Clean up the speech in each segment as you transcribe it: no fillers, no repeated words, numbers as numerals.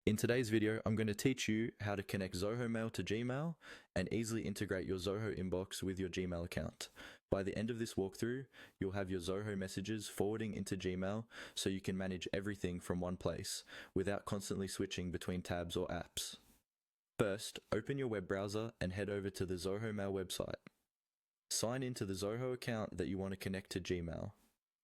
In today's video, I'm going to teach you how to connect Zoho Mail to Gmail and easily integrate your Zoho inbox with your Gmail account. By the end of this walkthrough, you'll have your Zoho messages forwarding into Gmail so you can manage everything from one place without constantly switching between tabs or apps. First, open your web browser and head over to the Zoho Mail website. Sign into the Zoho account that you want to connect to Gmail.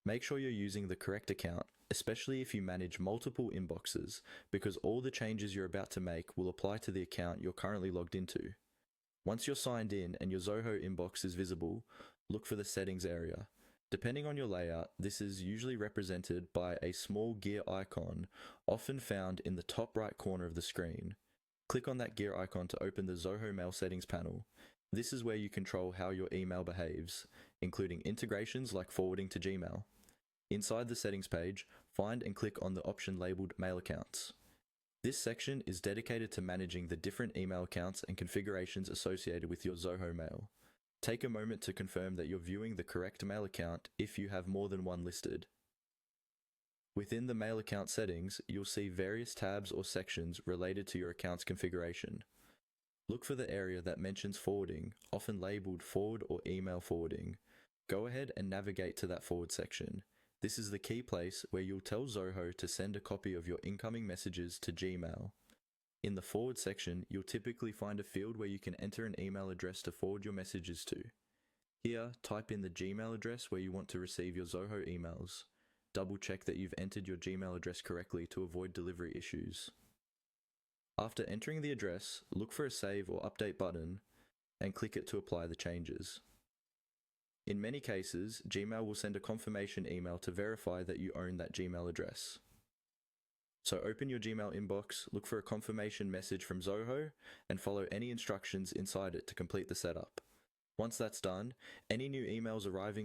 Make sure you're using the correct account, especially if you manage multiple inboxes, because all the changes you're about to make will apply to the account you're currently logged into. Once you're signed in and your Zoho inbox is visible, look for the settings area. Depending on your layout, this is usually represented by a small gear icon, often found in the top right corner of the screen. Click on that gear icon to open the Zoho Mail settings panel. This is where you control how your email behaves, including integrations like forwarding to Gmail. Inside the settings page, find and click on the option labeled Mail Accounts. This section is dedicated to managing the different email accounts and configurations associated with your Zoho Mail. Take a moment to confirm that you're viewing the correct mail account if you have more than one listed. Within the mail account settings, you'll see various tabs or sections related to your account's configuration. Look for the area that mentions forwarding, often labeled Forward or Email Forwarding. Go ahead and navigate to that forward section. This is the key place where you'll tell Zoho to send a copy of your incoming messages to Gmail. In the forward section, you'll typically find a field where you can enter an email address to forward your messages to. Here, type in the Gmail address where you want to receive your Zoho emails. Double check that you've entered your Gmail address correctly to avoid delivery issues. After entering the address, look for a Save or Update button and click it to apply the changes. In many cases, Gmail will send a confirmation email to verify that you own that Gmail address. So open your Gmail inbox, look for a confirmation message from Zoho, and follow any instructions inside it to complete the setup. Once that's done, any new emails arriving in